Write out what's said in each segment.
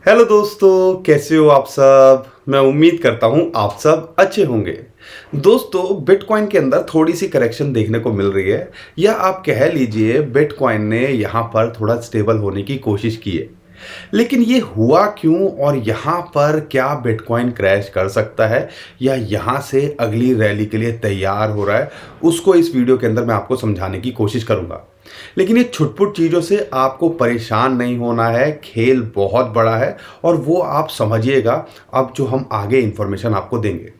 Hello दोस्तों, कैसे हो आप सब। मैं उम्मीद करता हूं आप सब अच्छे होंगे। दोस्तों, बिटकॉइन के अंदर थोड़ी सी करेक्शन देखने को मिल रही है, या आप कह लीजिए बिटकॉइन ने यहां पर थोड़ा स्टेबल होने की कोशिश की है। लेकिन ये हुआ क्यों और यहाँ पर क्या बिटकॉइन क्रैश कर सकता है या यहाँ से अगली रैली के लिए तैयार हो रहा है, उसको इस वीडियो के अंदर मैं आपको समझाने की कोशिश करूंगा। लेकिन ये छुटपुट चीज़ों से आपको परेशान नहीं होना है, खेल बहुत बड़ा है और वो आप समझिएगा अब जो हम आगे इन्फॉर्मेशन आपको देंगे।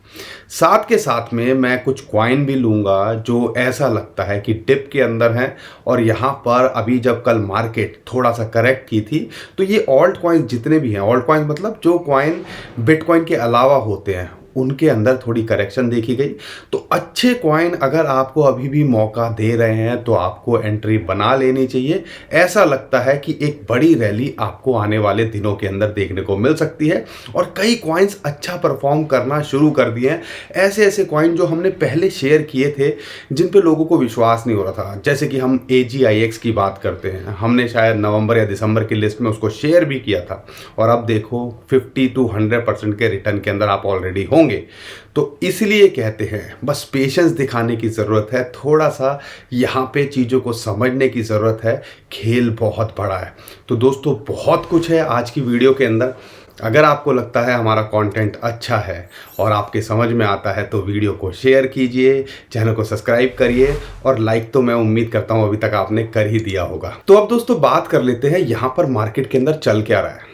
साथ के साथ में मैं कुछ कॉइन भी लूँगा जो ऐसा लगता है कि डिप के अंदर हैं, और यहाँ पर अभी जब कल मार्केट थोड़ा सा करेक्ट की थी तो ये ऑल्ट कॉइन जितने भी हैं, ऑल्ट कॉइन मतलब जो कॉइन बिटकॉइन के अलावा होते हैं, उनके अंदर थोड़ी करेक्शन देखी गई। तो अच्छे कॉइन अगर आपको अभी भी मौका दे रहे हैं तो आपको एंट्री बना लेनी चाहिए। ऐसा लगता है कि एक बड़ी रैली आपको आने वाले दिनों के अंदर देखने को मिल सकती है और कई कॉइन्स अच्छा परफॉर्म करना शुरू कर दिए हैं। ऐसे ऐसे कॉइन जो हमने पहले शेयर किए थे जिन पे लोगों को विश्वास नहीं हो रहा था, जैसे कि हम AGIX की बात करते हैं, हमने शायद नवंबर या दिसंबर की लिस्ट में उसको शेयर भी किया था और अब देखो 50 to 100% के रिटर्न के अंदर आप ऑलरेडी होंगे। तो इसलिए कहते हैं बस पेशेंस दिखाने की ज़रूरत है, थोड़ा सा यहाँ पे चीज़ों को समझने की ज़रूरत है। खेल बहुत बड़ा है। तो दोस्तों, बहुत कुछ है आज की वीडियो के अंदर। अगर आपको लगता है हमारा कंटेंट अच्छा है और आपके समझ में आता है तो वीडियो को शेयर कीजिए, चैनल को सब्सक्राइब करिए और लाइक तो मैं उम्मीद करता हूँ अभी तक आपने कर ही दिया होगा। तो अब दोस्तों बात कर लेते हैं यहाँ पर मार्केट के अंदर चल क्या रहा है।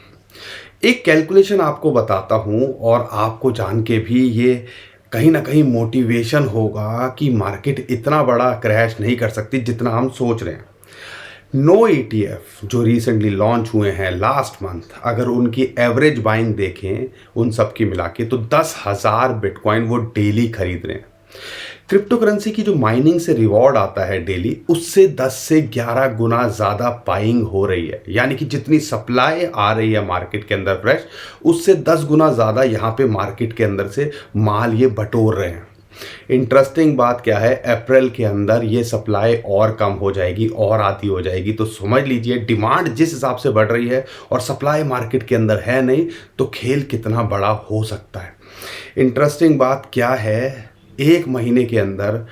एक कैलकुलेशन आपको बताता हूं और आपको जान के भी ये कहीं ना कहीं मोटिवेशन होगा कि मार्केट इतना बड़ा क्रैश नहीं कर सकती जितना हम सोच रहे हैं। नो ETF जो रिसेंटली लॉन्च हुए हैं लास्ट मंथ, अगर उनकी एवरेज बाइंग देखें उन सब की मिला के, तो 10,000 बिटकॉइन वो डेली खरीद रहे हैं। क्रिप्टो करेंसी की जो माइनिंग से रिवॉर्ड आता है डेली, उससे 10 से 11 गुना ज़्यादा बाइंग हो रही है। यानी कि जितनी सप्लाई आ रही है मार्केट के अंदर फ्रेश, उससे 10 गुना ज़्यादा यहाँ पे मार्केट के अंदर से माल ये बटोर रहे हैं। इंटरेस्टिंग बात क्या है, अप्रैल के अंदर ये सप्लाई और कम हो जाएगी और आती हो जाएगी। तो समझ लीजिए डिमांड जिस हिसाब से बढ़ रही है और सप्लाई मार्केट के अंदर है नहीं, तो खेल कितना बड़ा हो सकता है। इंटरेस्टिंग बात क्या है, एक महीने के अंदर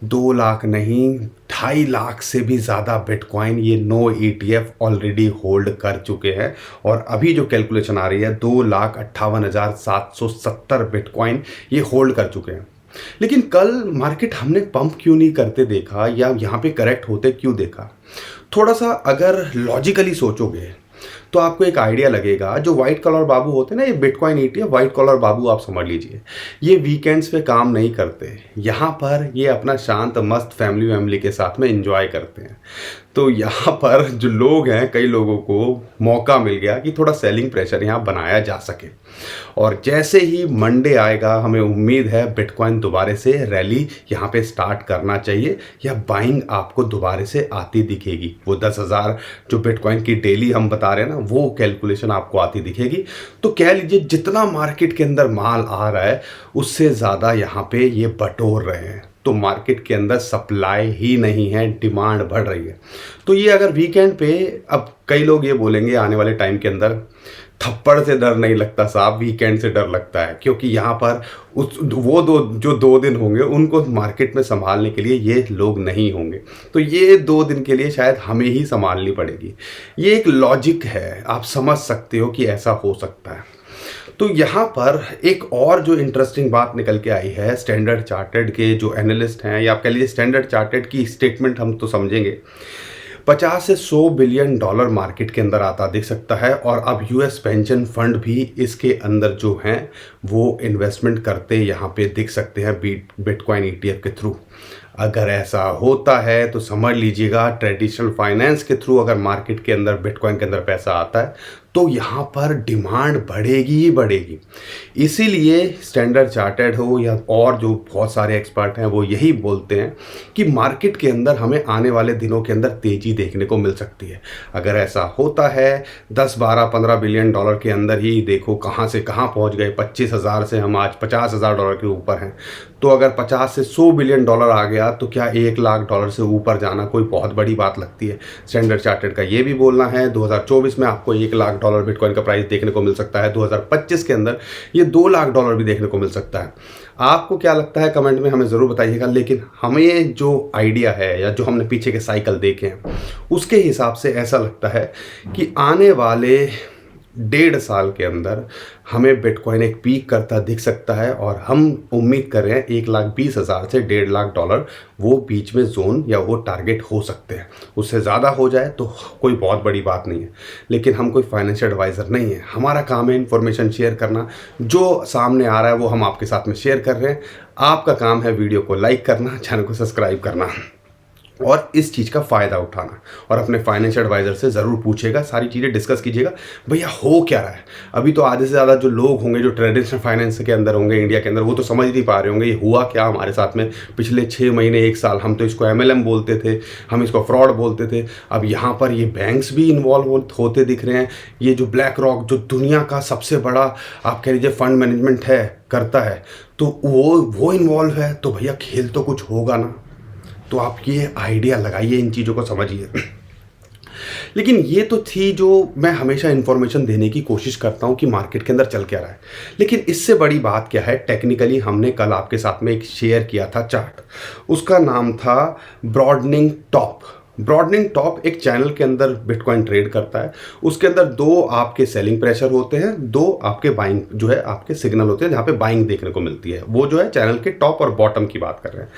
2 लाख नहीं 2.5 लाख से भी ज़्यादा बिटकॉइन ये नो ETF ऑलरेडी होल्ड कर चुके हैं। और अभी जो कैलकुलेशन आ रही है 2,58,770 बिटकॉइन ये होल्ड कर चुके हैं। लेकिन कल मार्केट हमने पंप क्यों नहीं करते देखा या यहाँ पे करेक्ट होते क्यों देखा? थोड़ा सा अगर लॉजिकली सोचोगे तो आपको एक आइडिया लगेगा। जो वाइट कॉलर बाबू होते हैं ना, ये बिटकॉइन ETF वाइट कॉलर बाबू आप समझ लीजिए, ये वीकेंड्स पे काम नहीं करते। यहाँ पर ये अपना शांत मस्त फैमिली के साथ में एंजॉय करते हैं। तो यहाँ पर जो लोग हैं, कई लोगों को मौका मिल गया कि थोड़ा सेलिंग प्रेशर यहाँ बनाया जा सके। और जैसे ही मंडे आएगा, हमें उम्मीद है बिटकॉइन दोबारा से रैली यहाँ पे स्टार्ट करना चाहिए या बाइंग आपको दोबारा से आती दिखेगी। वो 10,000 जो बिटकॉइन की डेली हम बता रहे हैं ना, वो कैलकुलेशन आपको आती दिखेगी। तो कह लीजिए जितना मार्केट के अंदर माल आ रहा है उससे ज़्यादा यहाँ पे ये बटोर रहे हैं। तो मार्केट के अंदर सप्लाई ही नहीं है, डिमांड बढ़ रही है। तो ये अगर वीकेंड पे, अब कई लोग ये बोलेंगे आने वाले टाइम के अंदर थप्पड़ से डर नहीं लगता साहब, वीकेंड से डर लगता है। क्योंकि यहाँ पर वो जो 2 दिन होंगे उनको मार्केट में संभालने के लिए ये लोग नहीं होंगे। तो ये 2 दिन के लिए शायद हमें ही संभालनी पड़ेगी। ये एक लॉजिक है, आप समझ सकते हो कि ऐसा हो सकता है। तो यहाँ पर एक और जो इंटरेस्टिंग बात निकल के आई है, स्टैंडर्ड चार्टर्ड के जो एनालिस्ट हैं, या आप कह लीजिए स्टैंडर्ड चार्टर्ड की स्टेटमेंट हम तो समझेंगे, 50 से 100 बिलियन डॉलर मार्केट के अंदर आता दिख सकता है। और अब US पेंशन फंड भी इसके अंदर जो हैं वो इन्वेस्टमेंट करते यहाँ पे दिख सकते हैं बिटकॉइन ETF के थ्रू। अगर ऐसा होता है तो समझ लीजिएगा ट्रेडिशनल फाइनेंस के थ्रू अगर मार्केट के अंदर बिटकॉइन के अंदर पैसा आता है तो यहाँ पर डिमांड बढ़ेगी ही बढ़ेगी। इसीलिए स्टैंडर्ड चार्टर्ड हो या और जो बहुत सारे एक्सपर्ट हैं वो यही बोलते हैं कि मार्केट के अंदर हमें आने वाले दिनों के अंदर तेज़ी देखने को मिल सकती है। अगर ऐसा होता है 10, 12, 15 बिलियन डॉलर के अंदर ही देखो कहाँ से कहाँ पहुँच गए। 25,000 से हम आज 50,000 डॉलर के ऊपर हैं। तो अगर 50 से 100 बिलियन डॉलर आ गया तो क्या 1 लाख डॉलर से ऊपर जाना कोई बहुत बड़ी बात लगती है? स्टैंडर्ड चार्टर्ड का ये भी बोलना है 2024 में आपको 1 लाख $1,00,000 बिटकॉइन का प्राइस देखने को मिल सकता है। 2025 के अंदर ये $2,00,000 भी देखने को मिल सकता है। आपको क्या लगता है कमेंट में हमें ज़रूर बताइएगा। लेकिन हमें जो आइडिया है या जो हमने पीछे के साइकिल देखे हैं उसके हिसाब से ऐसा लगता है कि आने वाले 1.5 साल के अंदर हमें बिटकॉइन एक पीक करता दिख सकता है, और हम उम्मीद कर रहे हैं 1,20,000 से $1,50,000 वो बीच में जोन या वो टारगेट हो सकते हैं। उससे ज़्यादा हो जाए तो कोई बहुत बड़ी बात नहीं है, लेकिन हम कोई फाइनेंशियल एडवाइज़र नहीं है। हमारा काम है इन्फॉर्मेशन शेयर करना, जो सामने आ रहा है वो हम आपके साथ में शेयर कर रहे हैं। आपका काम है वीडियो को लाइक करना, चैनल को सब्सक्राइब करना और इस चीज़ का फ़ायदा उठाना, और अपने फाइनेंशियल एडवाइज़र से ज़रूर पूछिएगा, सारी चीज़ें डिस्कस कीजिएगा भैया हो क्या रहा है। अभी तो आधे से ज़्यादा जो लोग होंगे जो ट्रेडिशनल फाइनेंस के अंदर होंगे इंडिया के अंदर, वो तो समझ नहीं पा रहे होंगे ये हुआ क्या हमारे साथ में पिछले 6 महीने 1 साल। हम तो इसको MLM बोलते थे, हम इसको फ्रॉड बोलते थे। अब यहाँ पर ये बैंक्स भी इन्वॉल्व होते दिख रहे हैं। ये जो ब्लैक रॉक जो दुनिया का सबसे बड़ा आप कह लीजिए फंड मैनेजमेंट है करता है, तो वो इन्वॉल्व है, तो भैया खेल तो कुछ होगा ना। तो आप ये आइडिया लगाइए, इन चीज़ों को समझिए। लेकिन ये तो थी जो मैं हमेशा इन्फॉर्मेशन देने की कोशिश करता हूँ कि मार्केट के अंदर चल क्या रहा है। लेकिन इससे बड़ी बात क्या है, टेक्निकली हमने कल आपके साथ में एक शेयर किया था चार्ट, उसका नाम था ब्रॉडनिंग टॉप। ब्रॉडनिंग टॉप एक चैनल के अंदर बिटकॉइन ट्रेड करता है। उसके अंदर 2 आपके सेलिंग प्रेशर होते हैं, 2 आपके बाइंग जो है आपके सिग्नल होते हैं जहाँ पे बाइंग देखने को मिलती है। वो जो है चैनल के टॉप और बॉटम की बात कर रहे हैं।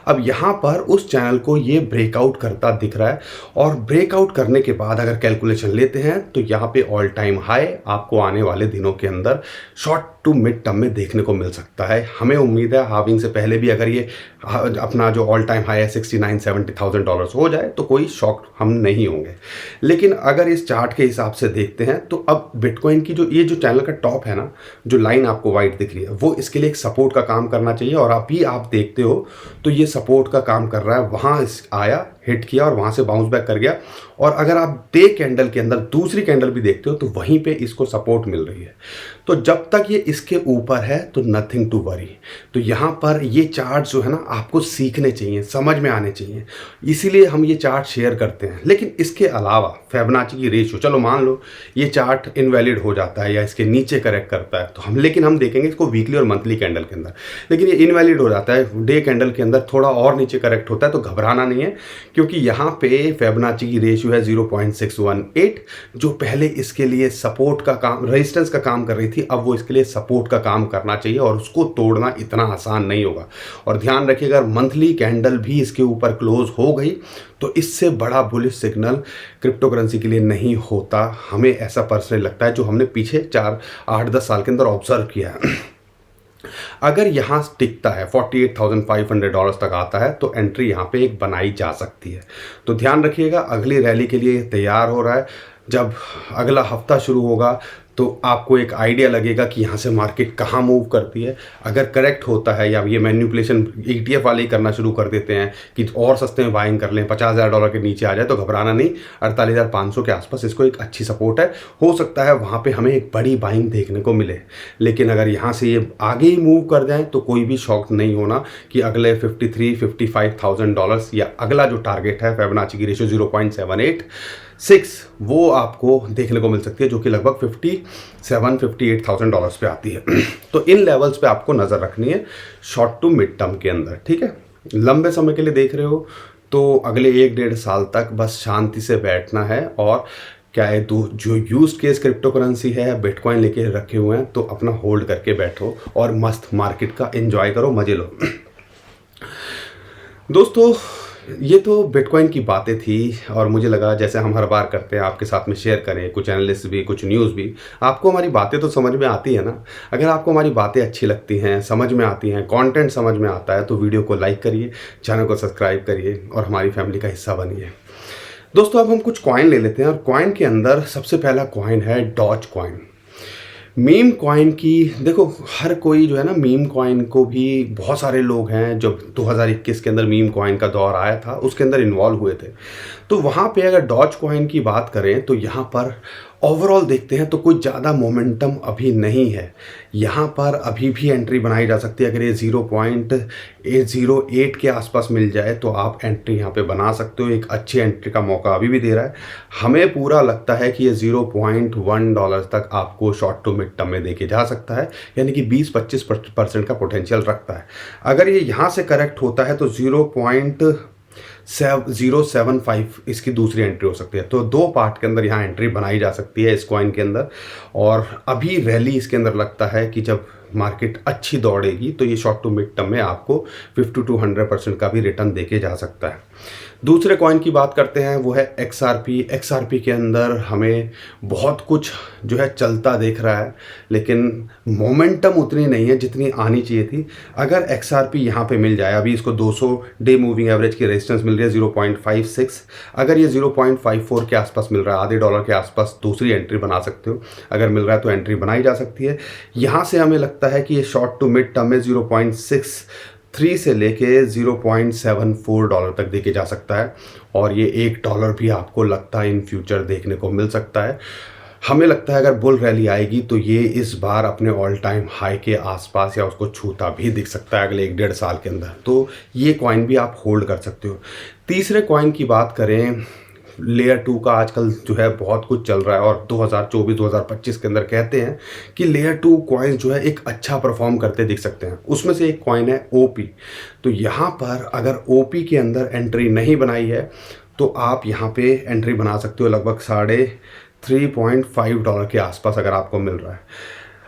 अब यहाँ पर उस चैनल को ये ब्रेकआउट करता दिख रहा है, और ब्रेकआउट करने के बाद अगर कैलकुलेशन लेते हैं तो यहाँ पे ऑल टाइम हाई आपको आने वाले दिनों के अंदर शॉर्ट टू मिड टर्म में देखने को मिल सकता है। हमें उम्मीद है हार्विंग से पहले भी अगर ये अपना जो ऑल टाइम हाई है $69,000-70,000 हो जाए तो कोई शॉक हम नहीं होंगे। लेकिन अगर इस चार्ट के हिसाब से देखते हैं तो अब बिटकॉइन की जो ये जो चैनल का टॉप है ना, जो लाइन आपको वाइट दिख रही है, वो इसके लिए एक सपोर्ट का काम करना चाहिए। और अभी आप देखते हो तो ये सपोर्ट का काम कर रहा है, वहाँ आया, हिट किया और वहाँ से बाउंस बैक कर गया। और अगर आप डे कैंडल के अंदर दूसरी कैंडल भी देखते हो तो वहीं पे इसको सपोर्ट मिल रही है। तो जब तक ये इसके ऊपर है तो नथिंग टू वरी। तो यहाँ पर ये चार्ट जो है ना आपको सीखने चाहिए, समझ में आने चाहिए, इसीलिए हम ये चार्ट शेयर करते हैं। लेकिन इसके अलावा फिबोनाची की रेशियो, चलो मान लो ये चार्ट इनवैलिड हो जाता है या इसके नीचे करेक्ट करता है, तो लेकिन हम देखेंगे इसको वीकली और मंथली कैंडल के अंदर। लेकिन ये इनवैलिड हो जाता है डे कैंडल के अंदर, थोड़ा और नीचे करेक्ट होता है, तो घबराना नहीं है, क्योंकि यहाँ पे फिबोनाची की रेशियो है 0.618, जो पहले इसके लिए सपोर्ट का काम, रेजिस्टेंस का काम कर रही थी, अब वो इसके लिए सपोर्ट का काम करना चाहिए, और उसको तोड़ना इतना आसान नहीं होगा। और ध्यान रखिए अगर मंथली कैंडल भी इसके ऊपर क्लोज हो गई तो इससे बड़ा बुलिश सिग्नल क्रिप्टो करेंसी के लिए नहीं होता। हमें ऐसा पर्सनली लगता है, जो हमने पीछे 8-10 साल के अंदर ऑब्जर्व किया है। अगर यहाँ टिकता है $48,500 तक आता है तो एंट्री यहाँ पे एक बनाई जा सकती है। तो ध्यान रखिएगा, अगली रैली के लिए तैयार हो रहा है। जब अगला हफ्ता शुरू होगा तो आपको एक आइडिया लगेगा कि यहाँ से मार्केट कहाँ मूव करती है। अगर करेक्ट होता है या ये मैनिपुलेशन ETF वाले ही करना शुरू कर देते हैं कि और सस्ते में बाइंग कर लें, $50,000 के नीचे आ जाए, तो घबराना नहीं। 48,500 के आसपास इसको एक अच्छी सपोर्ट है, हो सकता है वहाँ पे हमें एक बड़ी बाइंग देखने को मिले। लेकिन अगर यहाँ से ये आगे ही मूव कर जाए तो कोई भी शॉक नहीं होना कि अगले $53,000-55,000 या अगला जो टारगेट है फिबोनाची की रेशियो 0.786 वो आपको देखने को मिल सकती है, जो कि लगभग $57,000-58,000 पे आती है। तो इन लेवल्स पे आपको नज़र रखनी है शॉर्ट टू मिड टर्म के अंदर, ठीक है। लंबे समय के लिए देख रहे हो तो अगले 1-1.5 साल तक बस शांति से बैठना है। और क्या है, जो यूज्ड केस क्रिप्टो करेंसी है, बिटकॉइन लेके रखे हुए हैं, तो अपना होल्ड करके बैठो और मस्त मार्केट का एंजॉय करो, मजे लो। दोस्तों ये तो बिटकॉइन की बातें थी, और मुझे लगा जैसे हम हर बार करते हैं आपके साथ में शेयर करें, कुछ एनालिस्ट भी, कुछ न्यूज़ भी। आपको हमारी बातें तो समझ में आती है ना। अगर आपको हमारी बातें अच्छी लगती हैं, समझ में आती हैं, कंटेंट समझ में आता है, तो वीडियो को लाइक करिए, चैनल को सब्सक्राइब करिए और हमारी फैमिली का हिस्सा बनिए। दोस्तों अब हम कुछ कॉइन ले लेते हैं, और कॉइन के अंदर सबसे पहला कॉइन है डॉज कॉइन। मीम कॉइन की देखो, हर कोई जो है ना, मीम कॉइन को भी बहुत सारे लोग हैं जब 2021 के अंदर मीम कॉइन का दौर आया था उसके अंदर इन्वॉल्व हुए थे। तो वहाँ पे अगर डॉज कॉइन की बात करें तो यहाँ पर ओवरऑल देखते हैं तो कोई ज़्यादा मोमेंटम अभी नहीं है। यहाँ पर अभी भी एंट्री बनाई जा सकती है। अगर ये 0.08 के आसपास मिल जाए तो आप एंट्री यहाँ पे बना सकते हो। एक अच्छी एंट्री का मौका अभी भी दे रहा है। हमें पूरा लगता है कि ये $0.1 तक आपको शॉर्ट टू मिड टर्म में देके जा सकता है, यानी कि 20-25% का पोटेंशियल रखता है। अगर ये यहाँ से करेक्ट होता है तो 0.075 इसकी दूसरी एंट्री हो सकती है। तो दो पार्ट के अंदर यहाँ एंट्री बनाई जा सकती है इस कॉइन के अंदर। और अभी रैली इसके अंदर लगता है कि जब मार्केट अच्छी दौड़ेगी तो ये शॉर्ट टू मिड टर्म में आपको 50 to 100% का भी रिटर्न देके जा सकता है। दूसरे कॉइन की बात करते हैं, वो है XRP। XRP के अंदर हमें बहुत कुछ जो है चलता दिख रहा है, लेकिन मोमेंटम उतनी नहीं है जितनी आनी चाहिए थी। अगर XRP यहाँ पे मिल जाए, अभी इसको 200 डे मूविंग एवरेज की रेजिस्टेंस मिल रही है 0.56, अगर ये 0.54 के आसपास मिल रहा है, आधे डॉलर के आसपास, दूसरी एंट्री बना सकते हो। अगर मिल रहा है तो एंट्री बनाई जा सकती है। यहाँ से हमें लगता है कि ये शॉर्ट टू मिड टर्म में 0.63 से लेके $0.74 तक देके जा सकता है। और ये $1 भी आपको लगता है इन फ्यूचर देखने को मिल सकता है। हमें लगता है अगर बुल रैली आएगी तो ये इस बार अपने ऑल टाइम हाई के आसपास या उसको छूता भी दिख सकता है अगले 1-1.5 साल के अंदर। तो ये कॉइन भी आप होल्ड कर सकते हो। तीसरे कॉइन की बात करें, लेयर 2 का आजकल जो है बहुत कुछ चल रहा है और 2024-2025 के अंदर कहते हैं कि लेयर 2 कॉइन्स जो है एक अच्छा परफॉर्म करते दिख सकते हैं। उसमें से एक कॉइन है OP। तो यहाँ पर अगर OP के अंदर एंट्री नहीं बनाई है तो आप यहाँ पे एंट्री बना सकते हो लगभग $3.5 के आसपास अगर आपको मिल रहा है।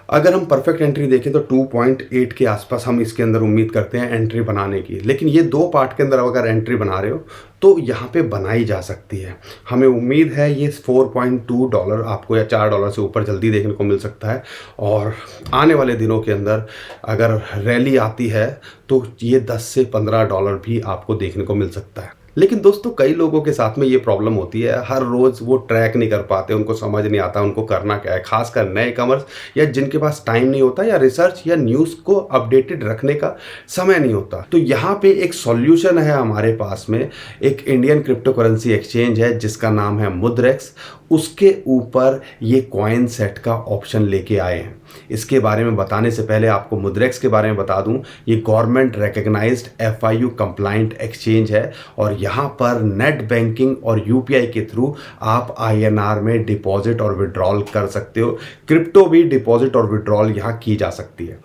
अगर हम परफेक्ट एंट्री देखें तो 2.8 के आसपास हम इसके अंदर उम्मीद करते हैं एंट्री बनाने की। लेकिन ये दो पार्ट के अंदर अगर एंट्री बना रहे हो तो यहाँ पे बनाई जा सकती है। हमें उम्मीद है ये $4.2 आपको या $4 से ऊपर जल्दी देखने को मिल सकता है। और आने वाले दिनों के अंदर अगर रैली आती है तो ये $10 से $15 भी आपको देखने को मिल सकता है। लेकिन दोस्तों, कई लोगों के साथ में ये प्रॉब्लम होती है, हर रोज़ वो ट्रैक नहीं कर पाते, उनको समझ नहीं आता उनको करना क्या है। खासकर नए कमर्स या जिनके पास टाइम नहीं होता या रिसर्च या न्यूज़ को अपडेटेड रखने का समय नहीं होता। तो यहाँ पे एक सॉल्यूशन है हमारे पास में। एक इंडियन क्रिप्टो करेंसी एक्सचेंज है जिसका नाम है मुद्रेक्स। उसके ऊपर ये कॉइन सेट का ऑप्शन लेके आए हैं। इसके बारे में बताने से पहले आपको मुद्रेक्स के बारे में बता दूं, ये government recognised FIU compliant exchange है और यहाँ पर नेट बैंकिंग और UPI के थ्रू आप INR में डिपॉजिट और विड्रॉल कर सकते हो। क्रिप्टो भी डिपॉजिट और विड्रॉल यहाँ की जा सकती है।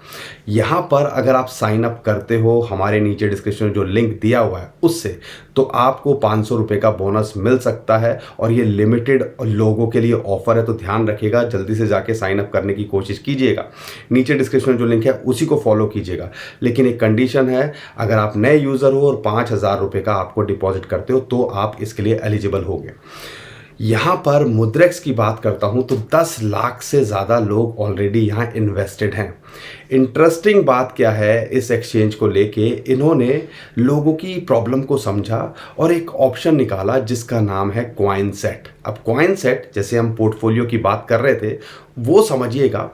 यहाँ पर अगर आप साइन अप करते हो हमारे नीचे डिस्क्रिप्शन में जो लिंक दिया हुआ है उससे, तो आपको ₹500 का बोनस मिल सकता है। और ये लिमिटेड लोगों के लिए ऑफर है, तो ध्यान रखिएगा, जल्दी से जाके साइन अप करने की कोशिश कीजिएगा। नीचे डिस्क्रिप्शन में जो लिंक है उसी को फॉलो कीजिएगा। लेकिन एक कंडीशन है, अगर आप नए यूज़र हो और ₹5000 का आपको डिपॉजिट करते हो तो आप इसके लिए एलिजिबल होगे। यहाँ पर मुद्रेक्स की बात करता हूँ तो 10 लाख से ज़्यादा लोग ऑलरेडी यहाँ इन्वेस्टेड हैं। इंटरेस्टिंग बात क्या है इस एक्सचेंज को लेके, इन्होंने लोगों की प्रॉब्लम को समझा और एक ऑप्शन निकाला जिसका नाम है कॉइन सेट। अब कॉइन सेट, जैसे हम पोर्टफोलियो की बात कर रहे थे, वो समझिएगा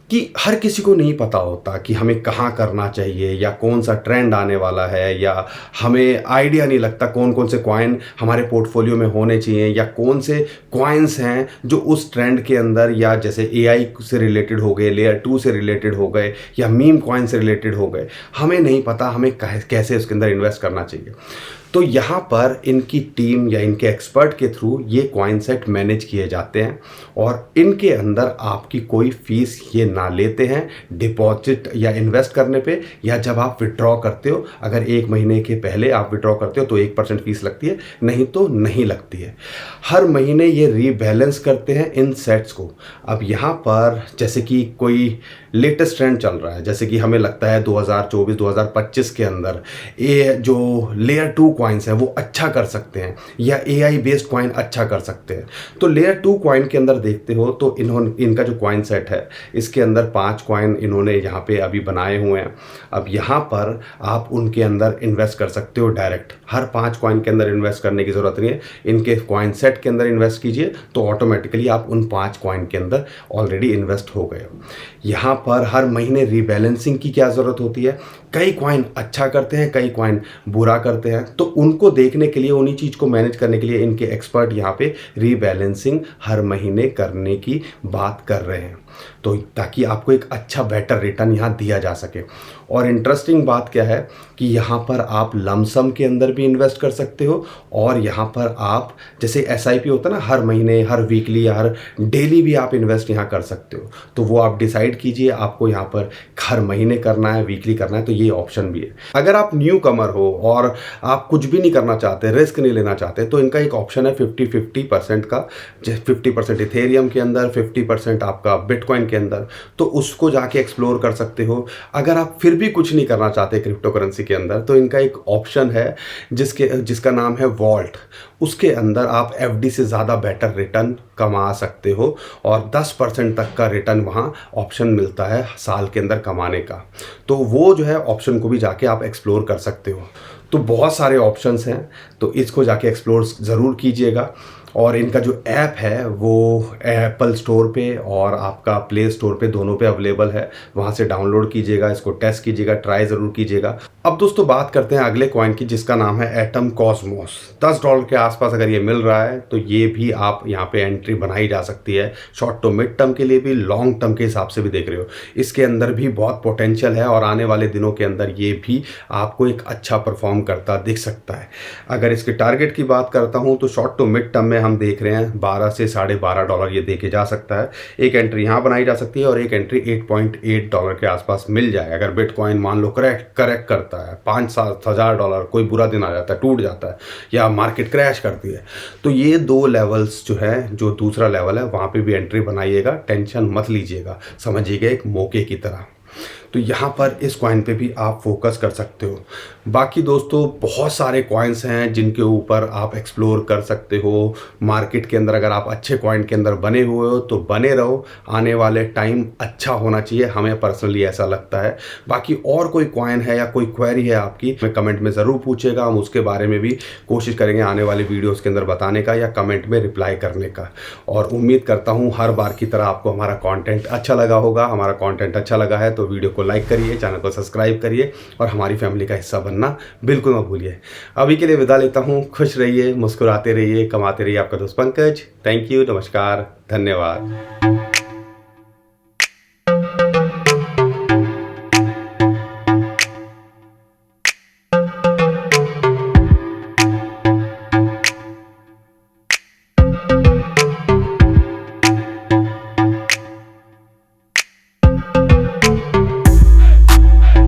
कि हर किसी को नहीं पता होता कि हमें कहाँ करना चाहिए या कौन सा ट्रेंड आने वाला है, या हमें आइडिया नहीं लगता कौन कौन से कॉइन हमारे पोर्टफोलियो में होने चाहिए या कौन से कॉइन्स हैं जो उस ट्रेंड के अंदर, या जैसे AI से रिलेटेड हो गए, लेयर 2 से रिलेटेड हो गए या मीम कॉइन से रिलेटेड हो गए। हमें नहीं पता हमें कैसे उसके अंदर इन्वेस्ट करना चाहिए। तो यहाँ पर इनकी टीम या इनके एक्सपर्ट के थ्रू ये कॉइन सेट मैनेज किए जाते हैं और इनके अंदर आपकी कोई फीस ये ना लेते हैं डिपॉजिट या इन्वेस्ट करने पे, या जब आप विड्रॉ करते हो। अगर 1 महीने के पहले आप विड्रॉ करते हो तो 1% फीस लगती है, नहीं तो नहीं लगती है। हर महीने ये रीबैलेंस करते हैं इन सेट्स को। अब यहाँ पर जैसे कि कोई लेटेस्ट ट्रेंड चल रहा है, जैसे कि हमें लगता है 2024-2025 के अंदर ये जो लेयर 2 कॉइन्स हैं वो अच्छा कर सकते हैं या AI बेस्ड कॉइन अच्छा कर सकते हैं। तो लेयर 2 कॉइन के अंदर देखते हो तो इनका जो कॉइन सेट है इसके अंदर 5 कॉइन इन्होंने यहाँ पे अभी बनाए हुए हैं। अब यहाँ पर आप उनके अंदर इन्वेस्ट कर सकते हो डायरेक्ट। हर 5 कॉइन के अंदर इन्वेस्ट करने की ज़रूरत नहीं है, इनके कॉइन सेट के अंदर इन्वेस्ट कीजिए तो ऑटोमेटिकली आप उन 5 कॉइन के अंदर ऑलरेडी इन्वेस्ट हो गए हो। यहाँ पर हर महीने रीबैलेंसिंग की क्या ज़रूरत होती है। कई कॉइन अच्छा करते हैं, कई कॉइन बुरा करते हैं, तो उनको देखने के लिए, उन्हीं चीज़ को मैनेज करने के लिए इनके एक्सपर्ट यहाँ पे रीबैलेंसिंग हर महीने करने की बात कर रहे हैं, तो ताकि आपको एक अच्छा बेटर रिटर्न यहाँ दिया जा सके। और इंटरेस्टिंग बात क्या है कि यहाँ पर आप लमसम के अंदर भी इन्वेस्ट कर सकते हो, और यहाँ पर आप जैसे एसआईपी होता है ना, हर महीने, हर वीकली या हर डेली भी आप इन्वेस्ट यहाँ कर सकते हो। तो वो आप डिसाइड कीजिए आपको यहाँ पर हर महीने करना है, वीकली करना है, तो ये ऑप्शन भी है। अगर आप न्यू कमर हो और आप कुछ भी नहीं करना चाहते, रिस्क नहीं लेना चाहते, तो इनका एक ऑप्शन है 50-50% का, 50% इथेरियम के अंदर, 50% आपका बिटकॉइन के अंदर, तो उसको जाके एक्सप्लोर कर सकते हो। अगर आप फिर भी कुछ नहीं करना चाहते क्रिप्टो करेंसी के अंदर, तो इनका एक ऑप्शन है जिसका नाम है वॉल्ट। उसके अंदर आप एफडी से ज़्यादा बेटर रिटर्न कमा सकते हो, और 10% तक का रिटर्न वहाँ ऑप्शन मिलता है साल के अंदर कमाने का। तो वो जो है ऑप्शन को भी जाके आप एक्सप्लोर कर सकते हो। तो बहुत सारे ऑप्शंस हैं, तो इसको जाके एक्सप्लोर ज़रूर कीजिएगा। और इनका जो ऐप है वो एप्पल स्टोर पे और आपका प्ले स्टोर पे, दोनों पे अवेलेबल है, वहाँ से डाउनलोड कीजिएगा, इसको टेस्ट कीजिएगा, ट्राई ज़रूर कीजिएगा। अब दोस्तों बात करते हैं अगले कॉइन की, जिसका नाम है एटम कॉस्मोस। $10 के आसपास अगर ये मिल रहा है तो ये भी आप यहाँ पे एंट्री बनाई जा सकती है, शॉर्ट टू मिड टर्म के लिए भी, लॉन्ग टर्म के हिसाब से भी देख रहे हो। इसके अंदर भी बहुत पोटेंशियल है, और आने वाले दिनों के अंदर ये भी आपको एक अच्छा परफॉर्म करता दिख सकता है। अगर इसके टारगेट की बात करता हूँ तो शॉर्ट टू मिड टर्म में हम देख रहे हैं $12 से $12.5 ये देखे जा सकता है। एक एंट्री यहाँ बनाई जा सकती है, और एक एंट्री $8.8 के आसपास मिल जाए अगर बिटकॉइन मान लो करेक्ट करता है। $5-7 हज़ार कोई बुरा दिन आ जाता है, टूट जाता है, या मार्केट क्रैश करती है, तो ये दो लेवल्स जो है, जो दूसरा लेवल है, वहाँ पे भी एंट्री बनाइएगा, टेंशन मत लीजिएगा, समझिएगा एक मौके की तरह। तो यहाँ पर इस कॉइन पे भी आप फोकस कर सकते हो। बाकी दोस्तों बहुत सारे कॉइन्स हैं जिनके ऊपर आप एक्सप्लोर कर सकते हो मार्केट के अंदर। अगर आप अच्छे कॉइन के अंदर बने हुए हो तो बने रहो, आने वाले टाइम अच्छा होना चाहिए, हमें पर्सनली ऐसा लगता है। बाकी और कोई कॉइन है या कोई क्वेरी है आपकी, मैं कमेंट में ज़रूर पूछेगा, हम उसके बारे में भी कोशिश करेंगे आने वाले वीडियोज़ के अंदर बताने का या कमेंट में रिप्लाई करने का। और उम्मीद करता हूँ हर बार की तरह आपको हमारा कॉन्टेंट अच्छा लगा होगा। हमारा कॉन्टेंट अच्छा लगा है तो वीडियो को लाइक करिए, चैनल को सब्सक्राइब करिए, और हमारी फैमिली का हिस्सा बनना बिल्कुल मत भूलिए। अभी के लिए विदा लेता हूँ। खुश रहिए, मुस्कुराते रहिए, कमाते रहिए। आपका दोस्त पंकज। थैंक यू, नमस्कार, धन्यवाद।